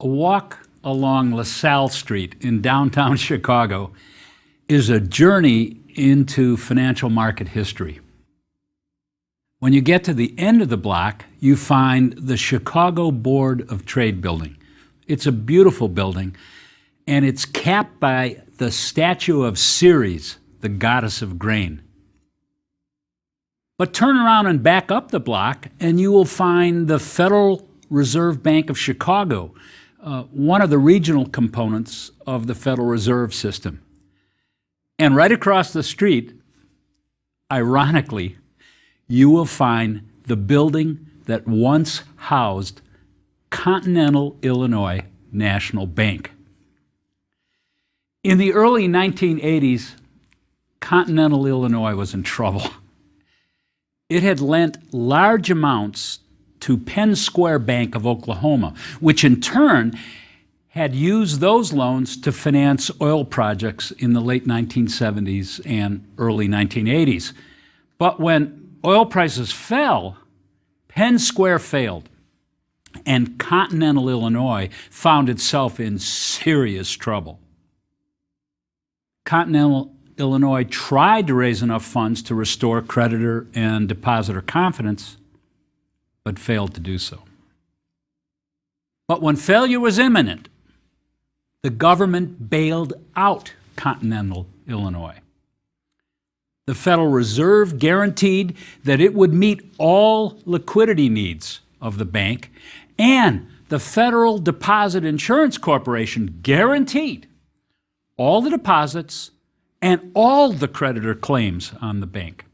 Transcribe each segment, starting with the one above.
A walk along LaSalle Street in downtown Chicago is a journey into financial market history. When you get to the end of the block, you find the Chicago Board of Trade building. It's a beautiful building, and it's capped by the statue of Ceres, the goddess of grain. But turn around and back up the block, and you will find the Federal Reserve Bank of Chicago, one of the regional components of the Federal Reserve System. And right across the street, ironically, you will find the building that once housed Continental Illinois National Bank. In the early 1980s, Continental Illinois was in trouble. It had lent large amounts to Penn Square Bank of Oklahoma, which in turn had used those loans to finance oil projects in the late 1970s and early 1980s. But when oil prices fell, Penn Square failed, and Continental Illinois found itself in serious trouble. Continental Illinois tried to raise enough funds to restore creditor and depositor confidence, but failed to do so. But when failure was imminent, the government bailed out Continental Illinois. The Federal Reserve guaranteed that it would meet all liquidity needs of the bank, and the Federal Deposit Insurance Corporation guaranteed all the deposits and all the creditor claims on the bank.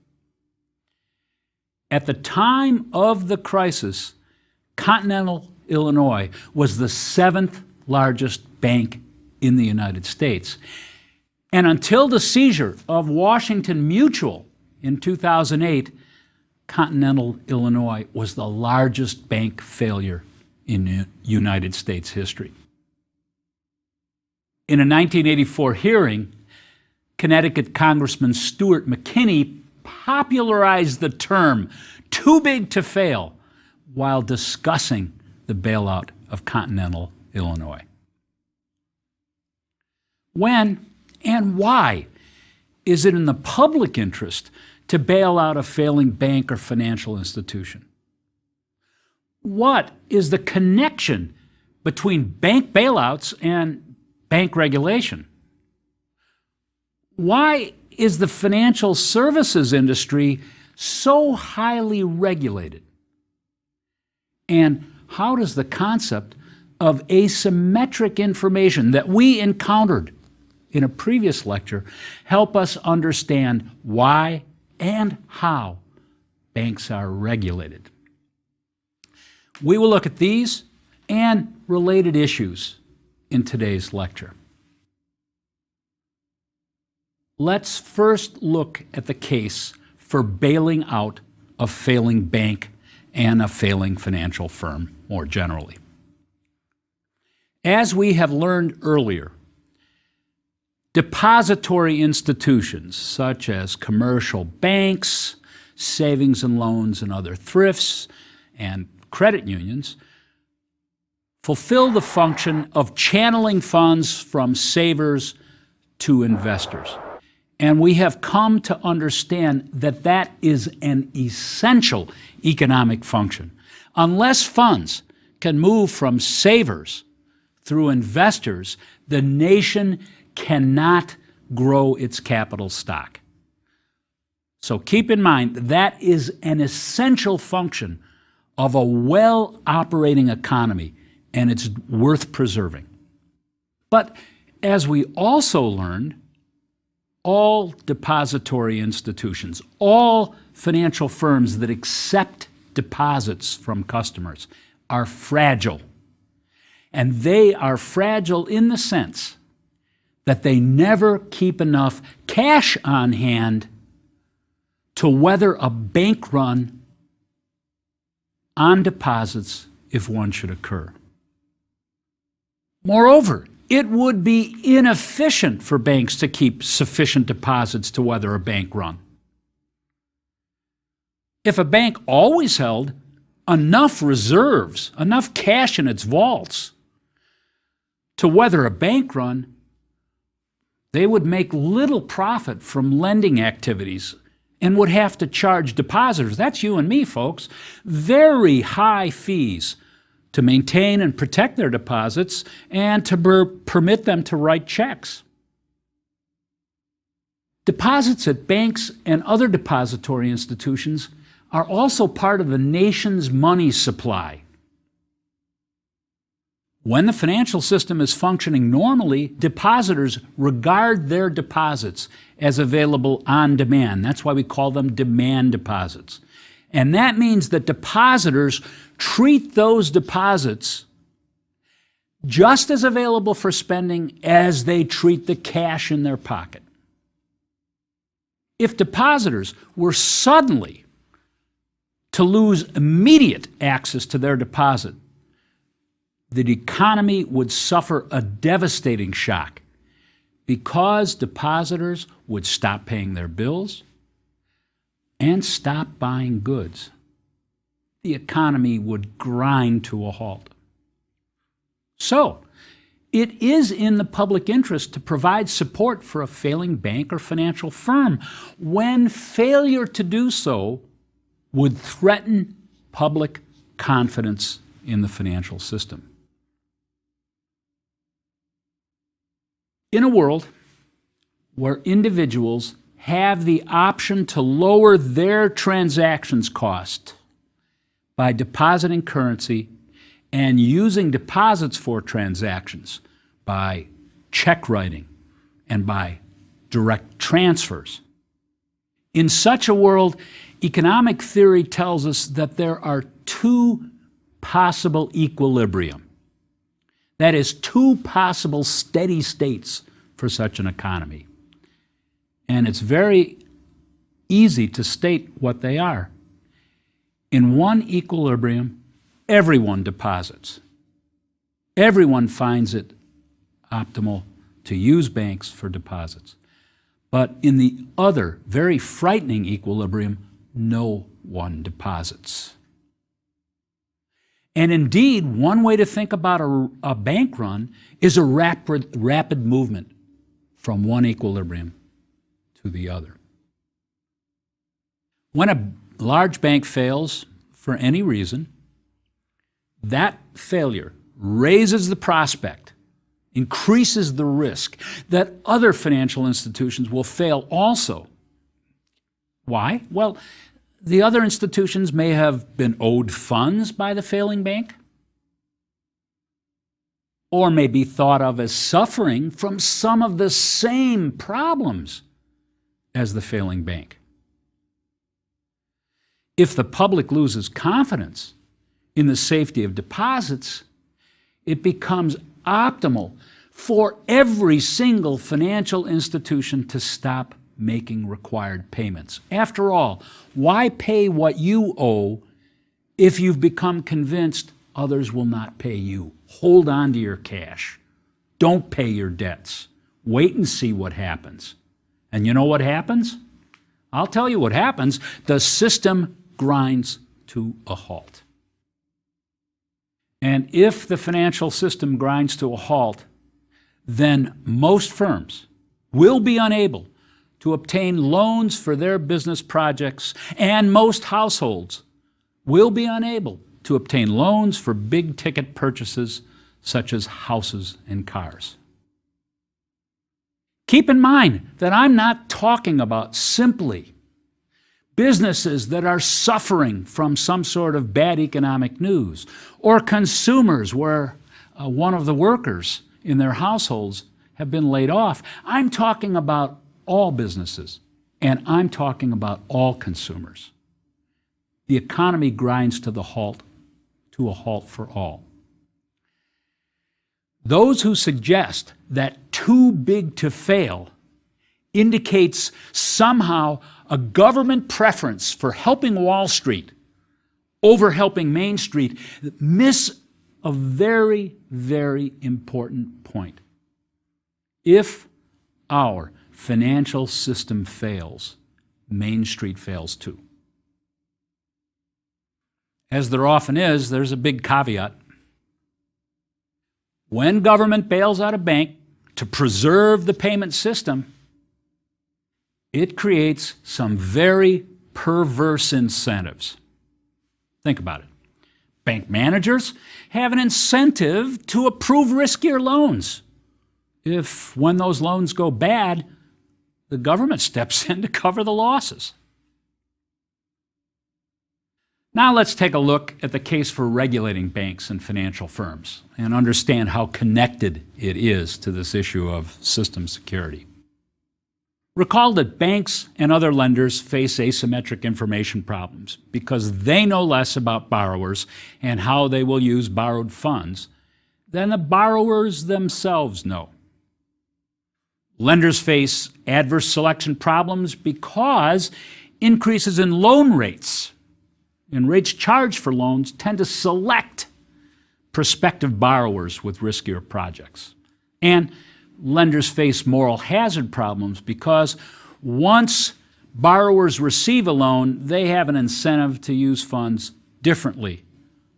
At the time of the crisis, Continental Illinois was the 7th largest bank in the United States. And until the seizure of Washington Mutual in 2008, Continental Illinois was the largest bank failure in United States history. In a 1984 hearing, Connecticut Congressman Stuart McKinney popularized the term "too big to fail" while discussing the bailout of Continental Illinois. When and why is it in the public interest to bail out a failing bank or financial institution? What is the connection between bank bailouts and bank regulation? Why is the financial services industry so highly regulated? And how does the concept of asymmetric information that we encountered in a previous lecture help us understand why and how banks are regulated? We will look at these and related issues in today's lecture. Let's first look at the case for bailing out a failing bank and a failing financial firm more generally. As we have learned earlier, depository institutions such as commercial banks, savings and loans and other thrifts, and credit unions fulfill the function of channeling funds from savers to investors. And we have come to understand that that is an essential economic function. Unless funds can move from savers through investors, the nation cannot grow its capital stock. So keep in mind that is an essential function of a well-operating economy, and it's worth preserving. But as we also learned, all depository institutions, all financial firms that accept deposits from customers are fragile. And they are fragile in the sense that they never keep enough cash on hand to weather a bank run on deposits if one should occur. Moreover, it would be inefficient for banks to keep sufficient deposits to weather a bank run. If a bank always held enough reserves, enough cash in its vaults, To weather a bank run, they would make little profit from lending activities and would have to charge depositors, that's you and me, folks, very high fees to maintain and protect their deposits and to permit them to write checks. Deposits at banks and other depository institutions are also part of the nation's money supply. When the financial system is functioning normally, depositors regard their deposits as available on demand. That's why we call them demand deposits. And that means that depositors treat those deposits just as available for spending as they treat the cash in their pocket. If depositors were suddenly to lose immediate access to their deposit, the economy would suffer a devastating shock because depositors would stop paying their bills and stop buying goods. The economy would grind to a halt. So, it is in the public interest to provide support for a failing bank or financial firm when failure to do so would threaten public confidence in the financial system. In a world where individuals have the option to lower their transactions cost by depositing currency and using deposits for transactions by check writing and by direct transfers. In such a world, economic theory tells us that there are two possible equilibrium. That is, two possible steady states for such an economy. And it's very easy to state what they are. In one equilibrium, everyone deposits. Everyone finds it optimal to use banks for deposits. But in the other, very frightening equilibrium, no one deposits. And indeed, one way to think about a bank run is a rapid movement from one equilibrium to the other. When a large bank fails for any reason, that failure raises the prospect, increases the risk that other financial institutions will fail also. Why? Well, the other institutions may have been owed funds by the failing bank, or may be thought of as suffering from some of the same problems as the failing bank. If the public loses confidence in the safety of deposits, it becomes optimal for every single financial institution to stop making required payments. After all, why pay what you owe if you've become convinced others will not pay you? Hold on to your cash. Don't pay your debts. Wait and see what happens. And you know what happens? I'll tell you what happens. The system grinds to a halt. And if the financial system grinds to a halt, then most firms will be unable to obtain loans for their business projects, and most households will be unable to obtain loans for big-ticket purchases such as houses and cars. Keep in mind that I'm not talking about simply businesses that are suffering from some sort of bad economic news, or consumers where one of the workers in their households have been laid off. I'm talking about all businesses, and I'm talking about all consumers. The economy grinds to a halt for all. Those who suggest that too big to fail indicates somehow a government preference for helping Wall Street over helping Main Street miss a very, very important point. If our financial system fails, Main Street fails too. As there often is, there's a big caveat. When government bails out a bank to preserve the payment system, it creates some very perverse incentives. Think about it. Bank managers have an incentive to approve riskier loans. If, when those loans go bad, the government steps in to cover the losses. Now let's take a look at the case for regulating banks and financial firms and understand how connected it is to this issue of system security. Recall that banks and other lenders face asymmetric information problems because they know less about borrowers and how they will use borrowed funds than the borrowers themselves know. Lenders face adverse selection problems because increases in loan rates and rates charged for loans tend to select prospective borrowers with riskier projects. And lenders face moral hazard problems because once borrowers receive a loan, they have an incentive to use funds differently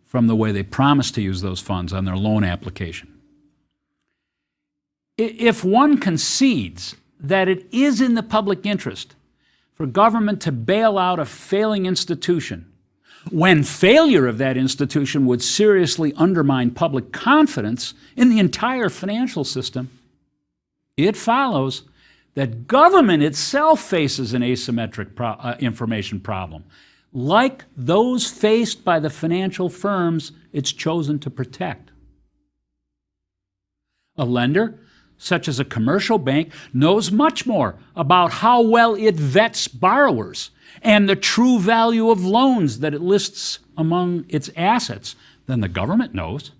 from the way they promised to use those funds on their loan application. If one concedes that it is in the public interest for government to bail out a failing institution, when failure of that institution would seriously undermine public confidence in the entire financial system, it follows that government itself faces an asymmetric information problem, like those faced by the financial firms it's chosen to protect. A lender, such as a commercial bank, knows much more about how well it vets borrowers and the true value of loans that it lists among its assets than the government knows.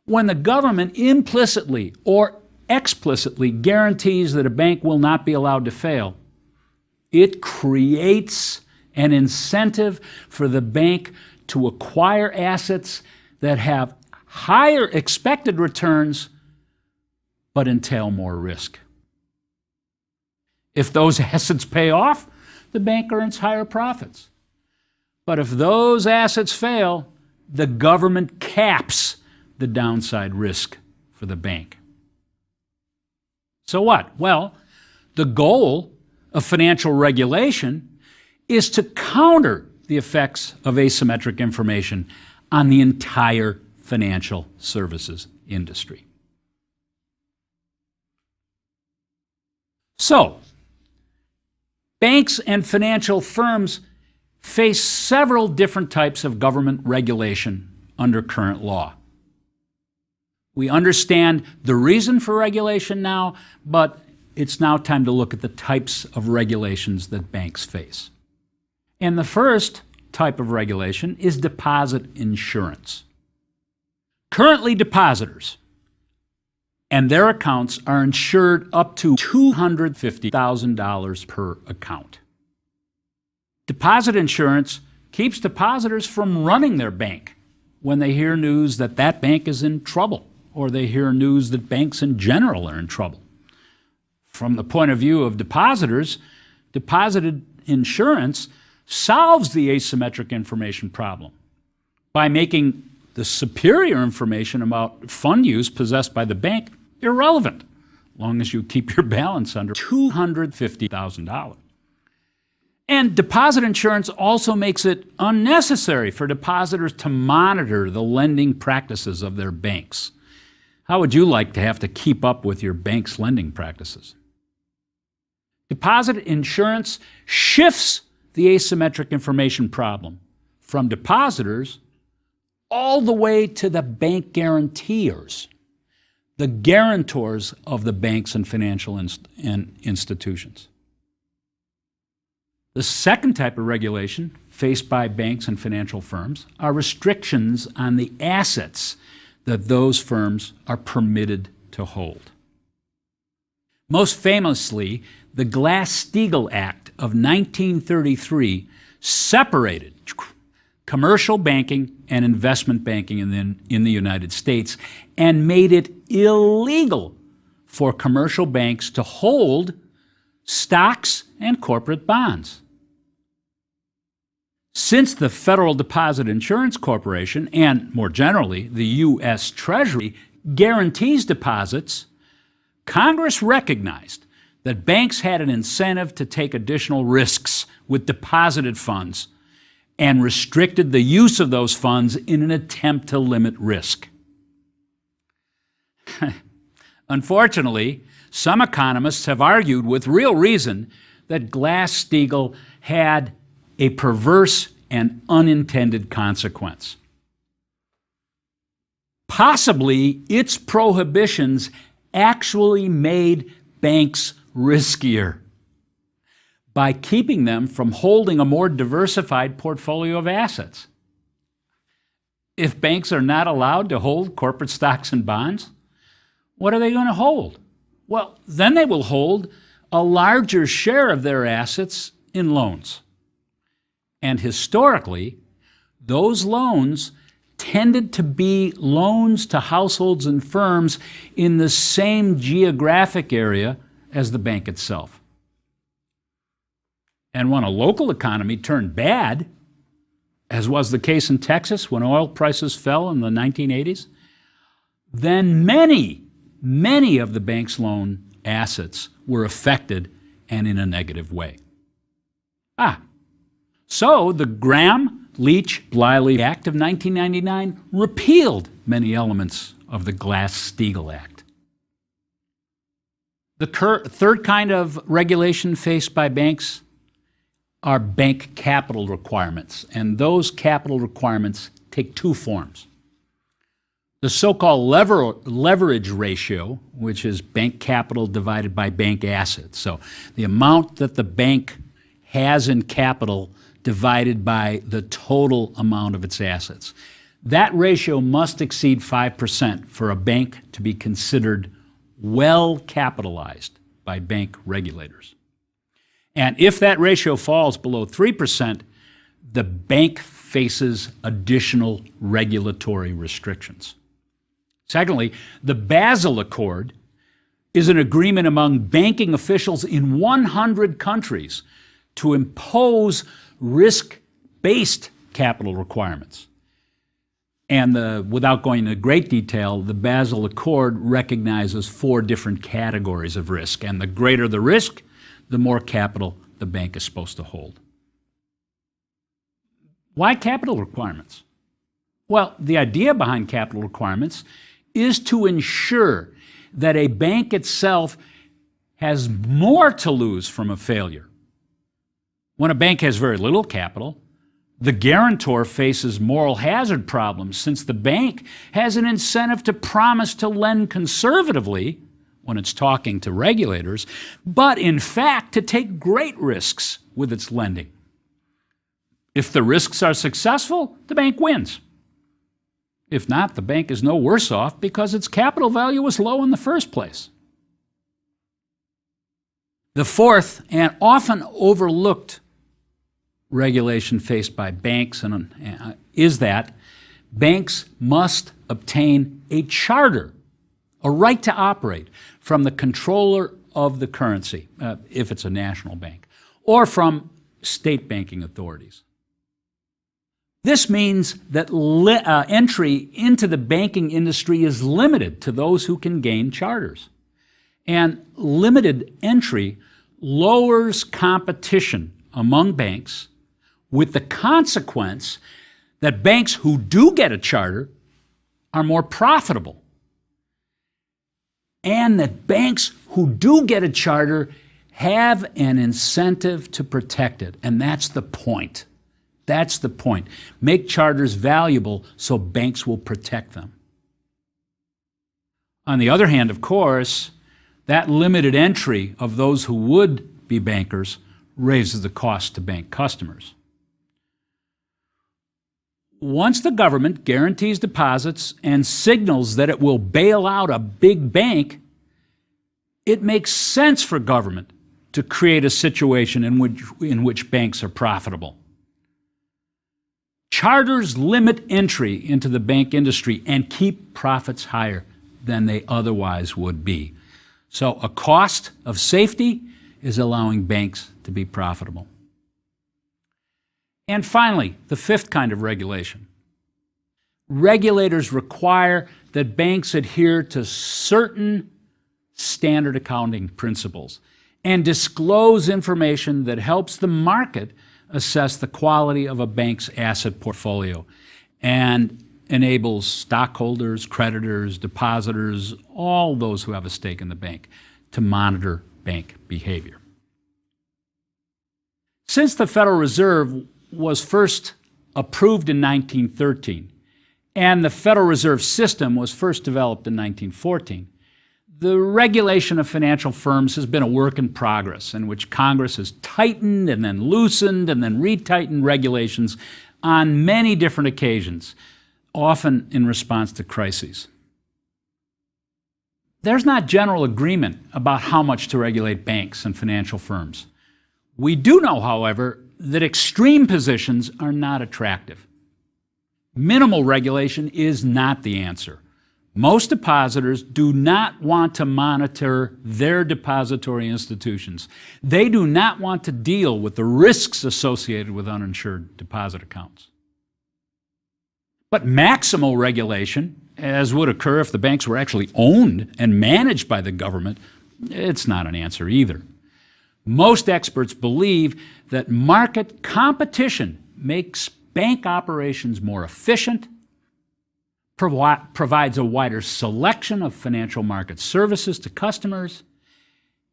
When the government implicitly or explicitly guarantees that a bank will not be allowed to fail, it creates an incentive for the bank to acquire assets that have higher expected returns but entail more risk. If those assets pay off, the bank earns higher profits. But if those assets fail, the government caps the downside risk for the bank. So what? Well, the goal of financial regulation is to counter the effects of asymmetric information on the entire financial services industry. So, banks and financial firms face several different types of government regulation under current law. We understand the reason for regulation now, but it's now time to look at the types of regulations that banks face. And the first type of regulation is deposit insurance. Currently, depositors and their accounts are insured up to $250,000 per account. Deposit insurance keeps depositors from running their bank when they hear news that that bank is in trouble, or they hear news that banks in general are in trouble. From the point of view of depositors, deposit insurance solves the asymmetric information problem by making the superior information about fund use possessed by the bank irrelevant, as long as you keep your balance under $250,000. And deposit insurance also makes it unnecessary for depositors to monitor the lending practices of their banks. How would you like to have to keep up with your bank's lending practices? Deposit insurance shifts the asymmetric information problem from depositors all the way to the bank guarantors, the guarantors of the banks and financial institutions. The second type of regulation faced by banks and financial firms are restrictions on the assets that those firms are permitted to hold. Most famously, the Glass-Steagall Act of 1933 separated commercial banking and investment banking in the United States and made it illegal for commercial banks to hold stocks and corporate bonds. Since the Federal Deposit Insurance Corporation, and more generally, the U.S. Treasury, guarantees deposits, Congress recognized that banks had an incentive to take additional risks with deposited funds and restricted the use of those funds in an attempt to limit risk. Unfortunately, some economists have argued with real reason that Glass-Steagall had a perverse and unintended consequence. Possibly its prohibitions actually made banks riskier by keeping them from holding a more diversified portfolio of assets. If banks are not allowed to hold corporate stocks and bonds, what are they going to hold? Well, then they will hold a larger share of their assets in loans. And historically, those loans tended to be loans to households and firms in the same geographic area as the bank itself. And when a local economy turned bad, as was the case in Texas when oil prices fell in the 1980s, then many of the bank's loan assets were affected and in a negative way. So the Gramm-Leach-Bliley Act of 1999 repealed many elements of the Glass-Steagall Act. The third kind of regulation faced by banks are bank capital requirements, and those capital requirements take two forms. The so-called leverage ratio, which is bank capital divided by bank assets. So the amount that the bank has in capital divided by the total amount of its assets. That ratio must exceed 5% for a bank to be considered well capitalized by bank regulators. And if that ratio falls below 3%, the bank faces additional regulatory restrictions. Secondly, the Basel Accord is an agreement among banking officials in 100 countries to impose risk-based capital requirements. And without going into great detail, the Basel Accord recognizes 4 different categories of risk, and the greater the risk, the more capital the bank is supposed to hold. Why capital requirements? Well, the idea behind capital requirements is to ensure that a bank itself has more to lose from a failure. When a bank has very little capital, the guarantor faces moral hazard problems since the bank has an incentive to promise to lend conservatively when it's talking to regulators, but in fact to take great risks with its lending. If the risks are successful, the bank wins. If not, the bank is no worse off because its capital value was low in the first place. The fourth and often overlooked regulation faced by banks is that banks must obtain a charter, a right to operate, from the controller of the currency, if it's a national bank, or from state banking authorities. This means that entry into the banking industry is limited to those who can gain charters. And limited entry lowers competition among banks, with the consequence that banks who do get a charter are more profitable, and that banks who do get a charter have an incentive to protect it. And that's the point. That's the point. Make charters valuable so banks will protect them. On the other hand, of course, that limited entry of those who would be bankers raises the cost to bank customers. Once the government guarantees deposits and signals that it will bail out a big bank, it makes sense for government to create a situation in which banks are profitable. Charters limit entry into the bank industry and keep profits higher than they otherwise would be. So a cost of safety is allowing banks to be profitable. And finally, the fifth kind of regulation. Regulators require that banks adhere to certain standard accounting principles and disclose information that helps the market assess the quality of a bank's asset portfolio and enables stockholders, creditors, depositors, all those who have a stake in the bank to monitor bank behavior. Since the Federal Reserve was first approved in 1913 and the Federal Reserve System was first developed in 1914, the regulation of financial firms has been a work in progress in which Congress has tightened and then loosened and then retightened regulations on many different occasions, often in response to crises. There's not general agreement about how much to regulate banks and financial firms. We do know, however, that extreme positions are not attractive. Minimal regulation is not the answer. Most depositors do not want to monitor their depository institutions. They do not want to deal with the risks associated with uninsured deposit accounts. But maximal regulation, as would occur if the banks were actually owned and managed by the government, it's not an answer either. Most experts believe that market competition makes bank operations more efficient, provides a wider selection of financial market services to customers,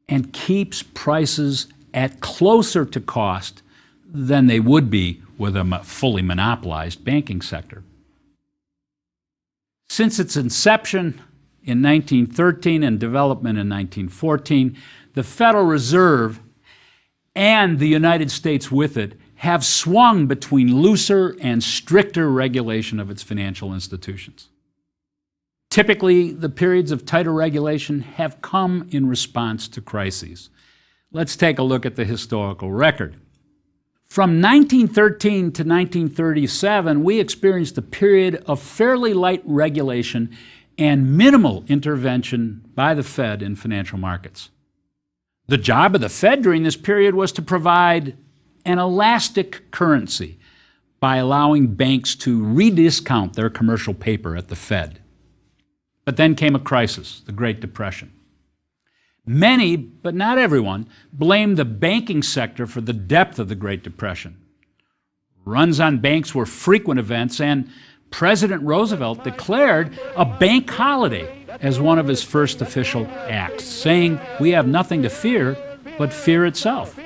and keeps prices at closer to cost than they would be with a fully monopolized banking sector. Since its inception in 1913 and development in 1914, the Federal Reserve and the United States with it have swung between looser and stricter regulation of its financial institutions. Typically, the periods of tighter regulation have come in response to crises. Let's take a look at the historical record. From 1913 to 1937, we experienced a period of fairly light regulation and minimal intervention by the Fed in financial markets. The job of the Fed during this period was to provide an elastic currency by allowing banks to rediscount their commercial paper at the Fed. But then came a crisis, the Great Depression. Many, but not everyone, blamed the banking sector for the depth of the Great Depression. Runs on banks were frequent events, and President Roosevelt declared a bank holiday as one of his first official acts, saying, "We have nothing to fear but fear itself."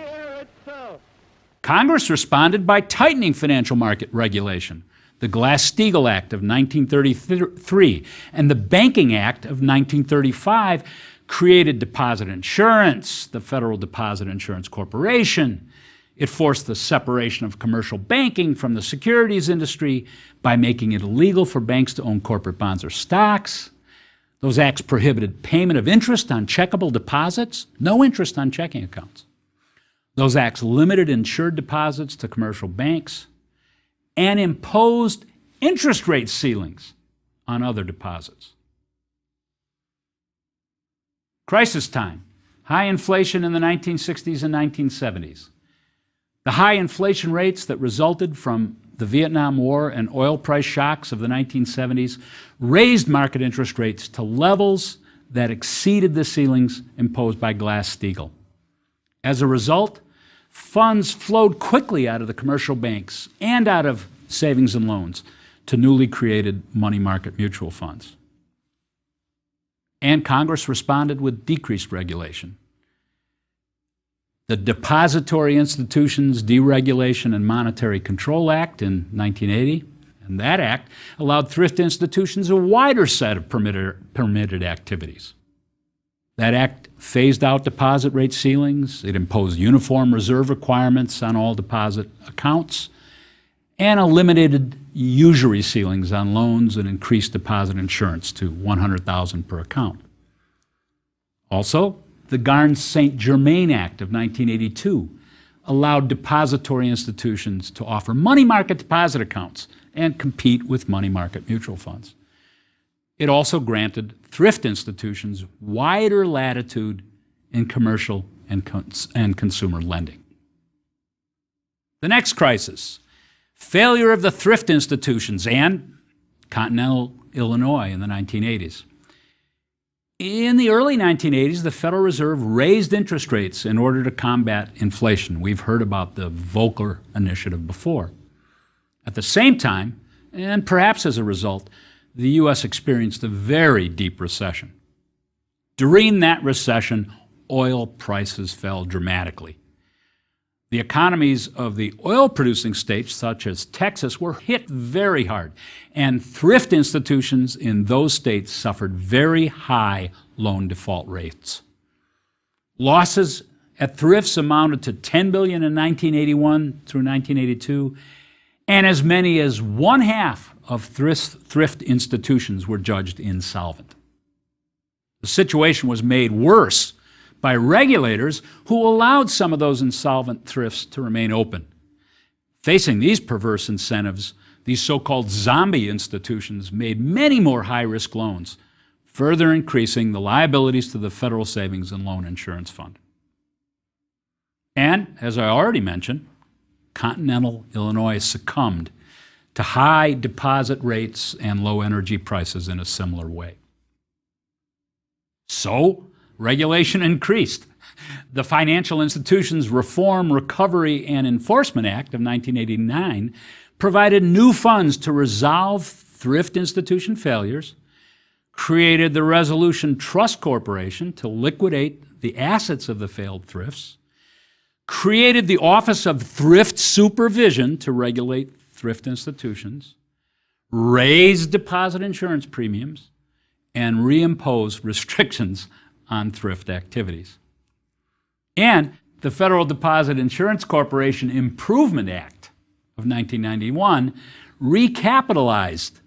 Congress responded by tightening financial market regulation. The Glass-Steagall Act of 1933 and the Banking Act of 1935 created deposit insurance, the Federal Deposit Insurance Corporation. It forced the separation of commercial banking from the securities industry by making it illegal for banks to own corporate bonds or stocks. Those acts prohibited payment of interest on checkable deposits, no interest on checking accounts. Those acts limited insured deposits to commercial banks and imposed interest rate ceilings on other deposits. Crisis time, high inflation in the 1960s and 1970s. The high inflation rates that resulted from the Vietnam War and oil price shocks of the 1970s raised market interest rates to levels that exceeded the ceilings imposed by Glass-Steagall. As a result, funds flowed quickly out of the commercial banks and out of savings and loans to newly created money market mutual funds. And Congress responded with decreased regulation. The Depository Institutions Deregulation and Monetary Control Act in 1980, and that act allowed thrift institutions a wider set of permitted activities. That act phased out deposit rate ceilings, it imposed uniform reserve requirements on all deposit accounts, and eliminated usury ceilings on loans and increased deposit insurance to $100,000 per account. Also, the Garnes-St. Germain Act of 1982 allowed depository institutions to offer money market deposit accounts and compete with money market mutual funds. It also granted thrift institutions wider latitude in commercial and consumer lending. The next crisis, failure of the thrift institutions, and continental Illinois in the 1980s. In the early 1980s, the Federal Reserve raised interest rates in order to combat inflation. We've heard about the Volcker Initiative before. At the same time, and perhaps as a result, the U.S. experienced a very deep recession. During that recession, oil prices fell dramatically. The economies of the oil-producing states, such as Texas, were hit very hard, and thrift institutions in those states suffered very high loan default rates. Losses at thrifts amounted to $10 billion in 1981 through 1982, and as many as one-half of thrift institutions were judged insolvent. The situation was made worse by regulators who allowed some of those insolvent thrifts to remain open. Facing these perverse incentives, these so-called zombie institutions made many more high-risk loans, further increasing the liabilities to the Federal Savings and Loan Insurance Fund. And, as I already mentioned, continental Illinois succumbed to high deposit rates and low energy prices in a similar way. So, regulation increased. The Financial Institutions Reform, Recovery, and Enforcement Act of 1989 provided new funds to resolve thrift institution failures, created the Resolution Trust Corporation to liquidate the assets of the failed thrifts, created the Office of Thrift Supervision to regulate thrift institutions, raised deposit insurance premiums, and reimposed restrictions on thrift activities. And the Federal Deposit Insurance Corporation Improvement Act of 1991 recapitalized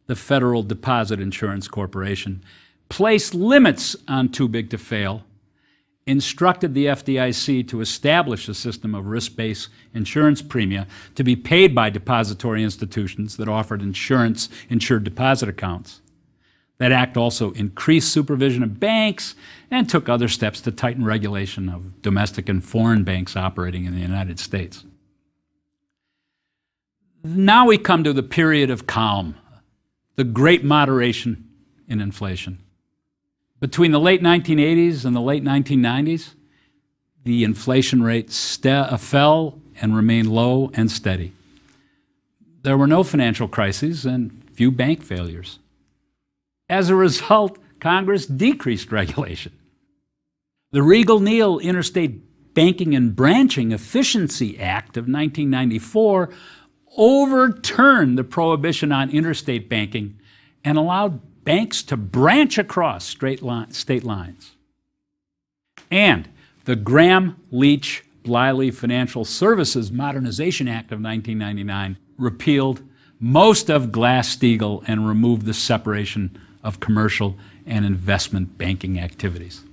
the Federal Deposit Insurance Corporation, placed limits on too big to fail, instructed the FDIC to establish a system of risk-based insurance premia to be paid by depository institutions that offered insured deposit accounts. That act also increased supervision of banks and took other steps to tighten regulation of domestic and foreign banks operating in the United States. Now we come to the period of calm, the great moderation in inflation. Between the late 1980s and the late 1990s, the inflation rate fell and remained low and steady. There were no financial crises and few bank failures. As a result, Congress decreased regulation. The Regal-Neal Interstate Banking and Branching Efficiency Act of 1994 overturned the prohibition on interstate banking and allowed banks to branch across state lines. And the Graham-Leach-Bliley Financial Services Modernization Act of 1999 repealed most of Glass-Steagall and removed the separation of commercial and investment banking activities.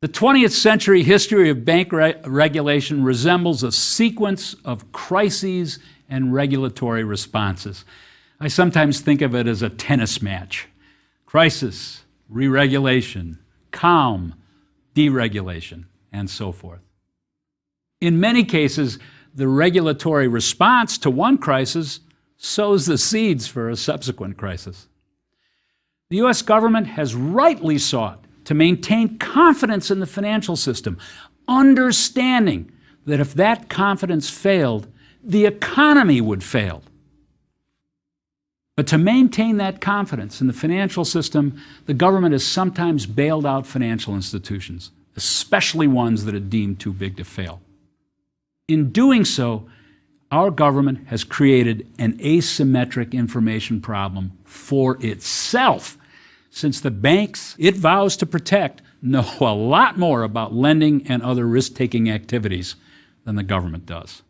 The 20th century history of bank regulation resembles a sequence of crises and regulatory responses. I sometimes think of it as a tennis match. Crisis, re-regulation, calm, deregulation, and so forth. In many cases, the regulatory response to one crisis sows the seeds for a subsequent crisis. The U.S. government has rightly sought to maintain confidence in the financial system, understanding that if that confidence failed, the economy would fail. But to maintain that confidence in the financial system, the government has sometimes bailed out financial institutions, especially ones that are deemed too big to fail. In doing so, our government has created an asymmetric information problem for itself, since the banks it vows to protect know a lot more about lending and other risk-taking activities than the government does.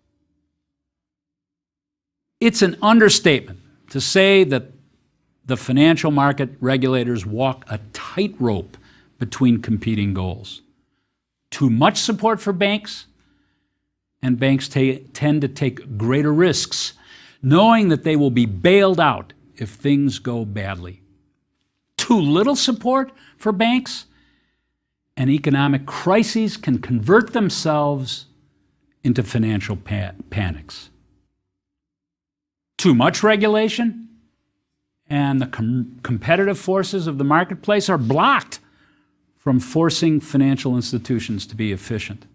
It's an understatement to say that the financial market regulators walk a tightrope between competing goals. Too much support for banks, and banks tend to take greater risks, knowing that they will be bailed out if things go badly. Too little support for banks, and economic crises can convert themselves into financial panics. Too much regulation, and the competitive forces of the marketplace are blocked from forcing financial institutions to be efficient.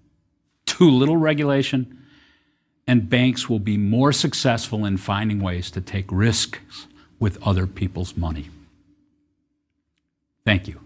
Too little regulation, and banks will be more successful in finding ways to take risks with other people's money. Thank you.